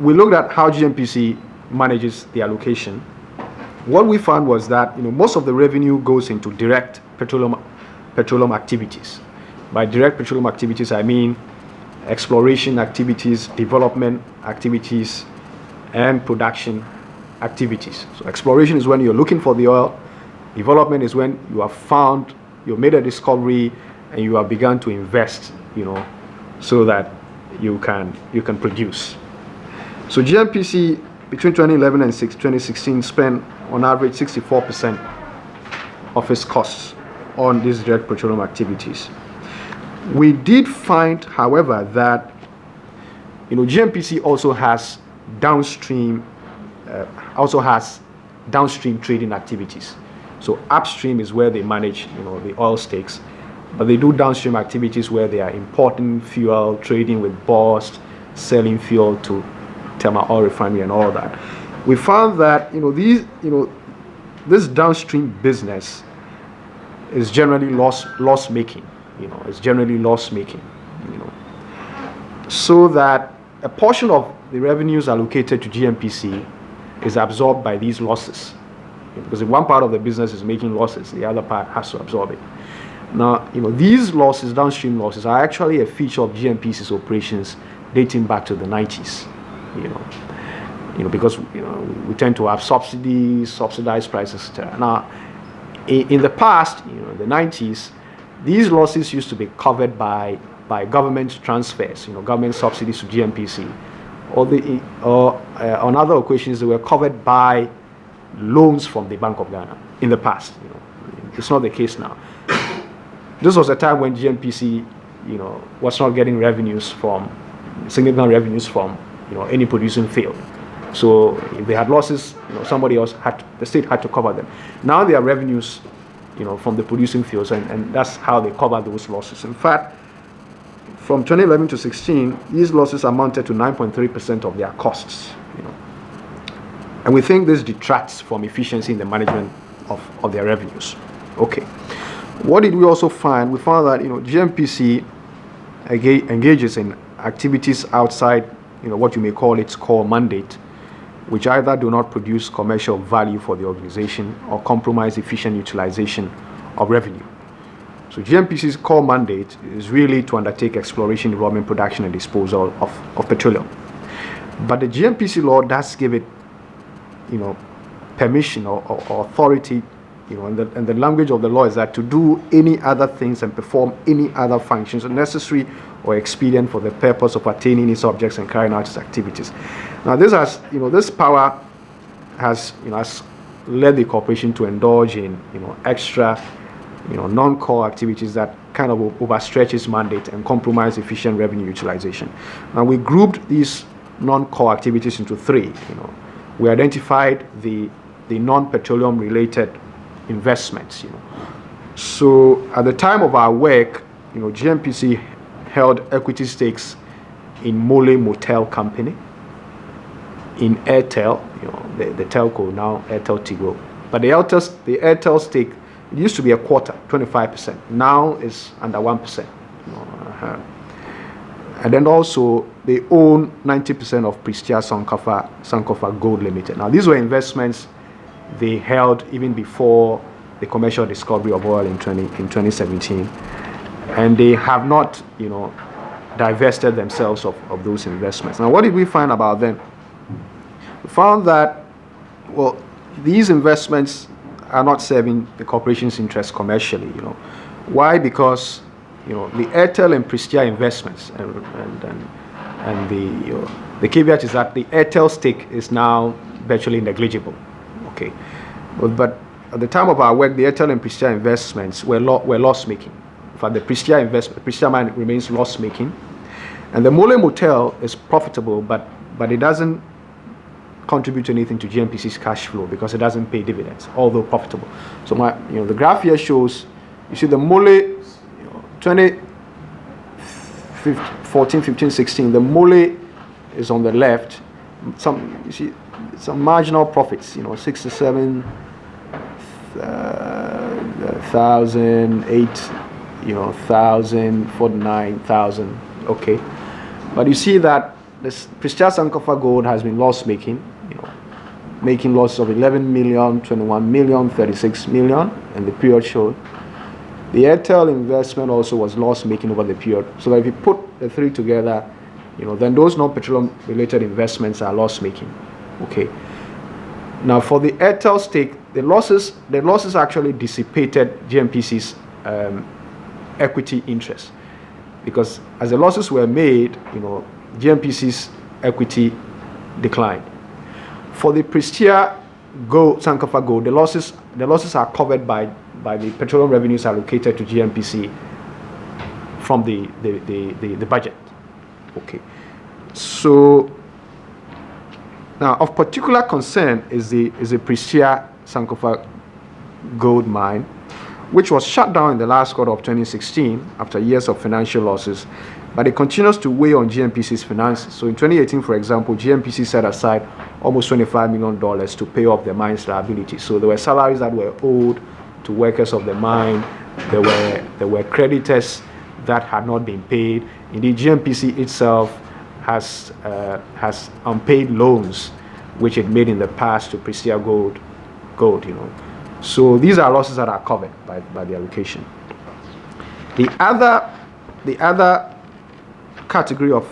we looked at how GNPC manages the allocation. What we found was that most of the revenue goes into direct petroleum activities. By direct petroleum activities, I mean exploration activities, development activities, and production activities. So exploration is when you're looking for the oil. Development is when you have found, you made a discovery, and you have begun to invest, so that you can produce. So GNPC between 2011 and 2016 spent on average 64% of its costs on these direct petroleum activities. We did find, however, that GNPC also has downstream trading activities. So upstream is where they manage the oil stakes, but they do downstream activities where they are importing fuel, trading with Bost, selling fuel to thermal oil refinery and all that. We found that this downstream business is generally loss making. It's generally loss making. So that a portion of the revenues allocated to GNPC is absorbed by these losses. Because if one part of the business is making losses, the other part has to absorb it. Now, these losses, downstream losses, are actually a feature of GNPC's operations dating back to the 90s. Because we tend to have subsidies, subsidized prices. Now, in the past, the 90s, these losses used to be covered by government transfers, government subsidies to GNPC, or on other occasions they were covered by loans from the Bank of Ghana. In the past, it's not the case now. This was a time when GNPC, was not getting significant revenues from, any producing field. So if they had losses, the state had to cover them. Now there are revenues, from the producing fields, and that's how they cover those losses. In fact, from 2011 to 16, these losses amounted to 9.3% of their costs. And we think this detracts from efficiency in the management of their revenues. Okay. What did we also find? We found that GNPC engages in activities outside what you may call its core mandate, which either do not produce commercial value for the organization or compromise efficient utilization of revenue. So GNPC's core mandate is really to undertake exploration, development, production, and disposal of petroleum. But the GNPC law does give it, permission or authority, and the language of the law is that to do any other things and perform any other functions necessary or expedient for the purpose of attaining its objects and carrying out its activities. Now, this power has led the corporation to indulge in extra non-core activities that kind of overstretch its mandate and compromise efficient revenue utilization. Now, we grouped these non-core activities into three. We identified the non-petroleum related investments. So at the time of our work, GNPC held equity stakes in Mole Motel Company, in Airtel, the telco, now Airtel Tigo. But the Airtel stake, it used to be a quarter, 25%. Now it's under 1%. And then also they own 90% of Prestia Sankofa Gold Limited. Now these were investments they held even before the commercial discovery of oil in 2017, and they have not divested themselves of those investments. Now what did we find about them? We found that these investments are not serving the corporation's interests commercially. Why? Because the Airtel and Prestia investments, and the caveat is that the Airtel stake is now virtually negligible. Okay, but at the time of our work, the Airtel and Prestia investments were loss-making. In fact, the Prestia mine remains loss-making, and the Mole Motel is profitable, but it doesn't contribute anything to GNPC's cash flow because it doesn't pay dividends, although profitable. So the graph here shows, you see the Mole 2014, 15, 16. The Mole is on the left. You see some marginal profits. 67,000, 1,000, 49,000. Okay, but you see that this Prestia Sankofa Gold has been loss-making, making losses of 11 million, 21 million, 36 million in the period shown. The Airtel investment also was loss-making over the period. So that if you put the three together, then those non-petroleum related investments are loss-making. Okay. Now for the Airtel stake, the losses actually dissipated GNPC's equity interest, because as the losses were made, GNPC's equity declined. For the Prestia Sankofa Gold, the losses are covered by the petroleum revenues allocated to GNPC from the budget. Okay, so now of particular concern is the Prestia Sankofa Gold mine, which was shut down in the last quarter of 2016 after years of financial losses, but it continues to weigh on GNPC's finances. So in 2018, for example, GNPC set aside almost $25 million to pay off the mine's liabilities. So there were salaries that were owed to workers of the mine. There were creditors that had not been paid. Indeed, GNPC itself has unpaid loans which it made in the past to Prestia Gold. So these are losses that are covered by the allocation. The other category of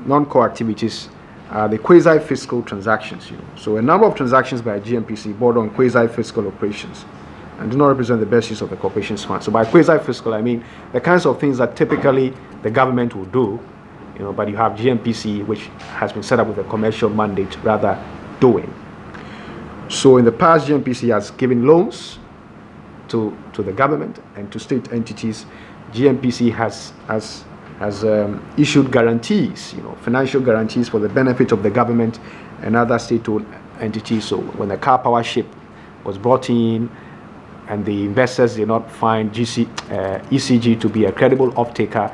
non-core activities are the quasi-fiscal transactions. So a number of transactions by GNPC border on quasi-fiscal operations and do not represent the best use of the corporation's funds. So by quasi-fiscal, I mean the kinds of things that typically the government will do, but you have GNPC, which has been set up with a commercial mandate, rather doing. So in the past, GNPC has given loans to the government and to state entities. GNPC has issued guarantees, financial guarantees for the benefit of the government and other state-owned entities. So when the car power ship was brought in and the investors did not find ECG to be a credible off-taker,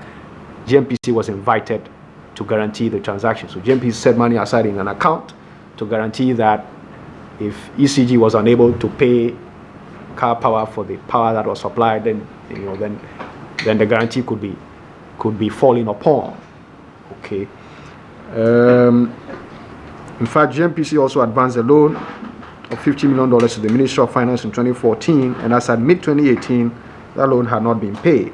GNPC was invited to guarantee the transaction. So GNPC set money aside in an account to guarantee that if ECG was unable to pay car power for the power that was supplied, then the guarantee could be falling upon. Okay. In fact, GNPC also advanced a loan of $50 million to the Ministry of Finance in 2014, and as at mid-2018, that loan had not been paid.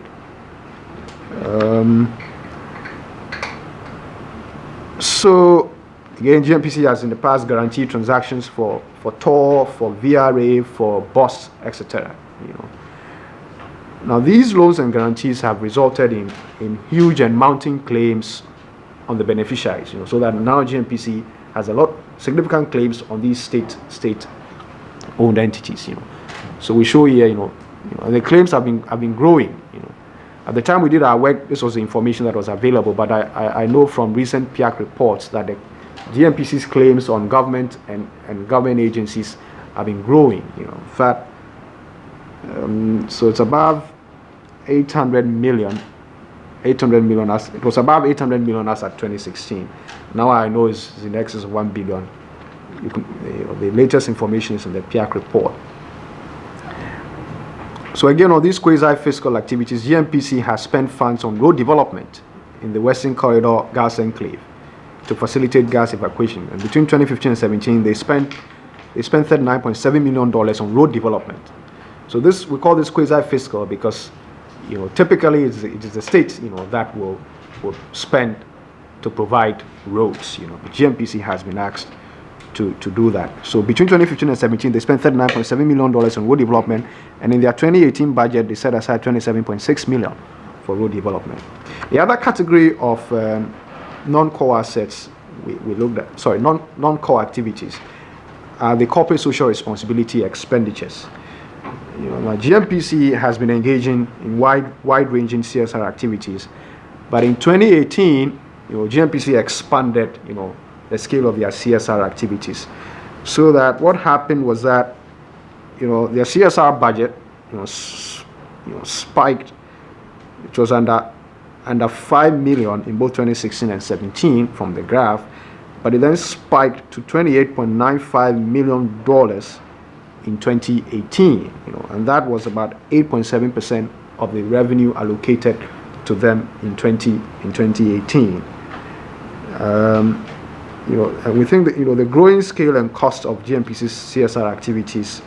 So again, GNPC has in the past guaranteed transactions for TOR, for VRA, for BOS, etc. Now these loans and guarantees have resulted in huge and mounting claims on the beneficiaries. So that now GNPC has significant claims on these state-owned entities. So we show here, the claims have been growing. At the time we did our work, this was the information that was available, but I know from recent PIAC reports that the GNPC's claims on government and government agencies have been growing. In fact, so it's above 800 million. It was above 800 million as at 2016. Now I know it's in excess of 1 billion. The latest information is in the PIAC report. So again, on these quasi-fiscal activities, GNPC has spent funds on road development in the Western Corridor gas enclave to facilitate gas evacuation. And between 2015 and 2017, they spent $39.7 million on road development. So we call this quasi-fiscal because typically it is the state that will spend to provide roads. The GNPC has been asked to do that. So between 2015 and 2017, they spent $39.7 million on road development, and in their 2018 budget, they set aside $27.6 million for road development. The other category of non-core assets we looked at, non-core activities, are the corporate social responsibility expenditures. Now GNPC has been engaging in wide-ranging CSR activities, but in 2018, GNPC expanded, the scale of their CSR activities. So that what happened was that, their CSR budget, spiked. It was under 5 million in both 2016 and 17 from the graph, but it then spiked to $28.95 million in 2018, and that was about 8.7% of the revenue allocated to them in 2018. And we think that the growing scale and cost of GNPC's CSR activities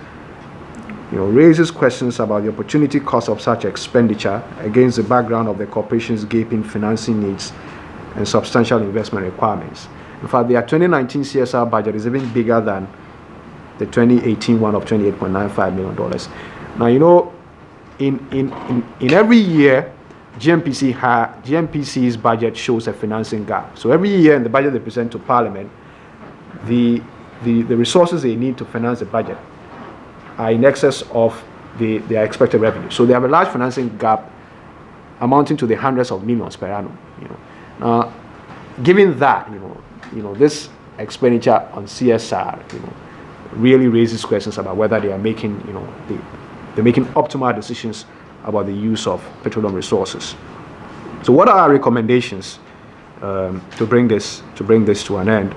raises questions about the opportunity cost of such expenditure against the background of the corporation's gaping financing needs and substantial investment requirements. In fact, their 2019 CSR budget is even bigger than the 2018 one of $28.95 million. Now, in every year, GNPC's budget shows a financing gap. So every year in the budget they present to Parliament, the resources they need to finance the budget are in excess of their expected revenue. So they have a large financing gap amounting to the hundreds of millions per annum. Now, given that, this expenditure on CSR, really raises questions about whether they are making, they're making optimal decisions about the use of petroleum resources. So, what are our recommendations to bring this to an end?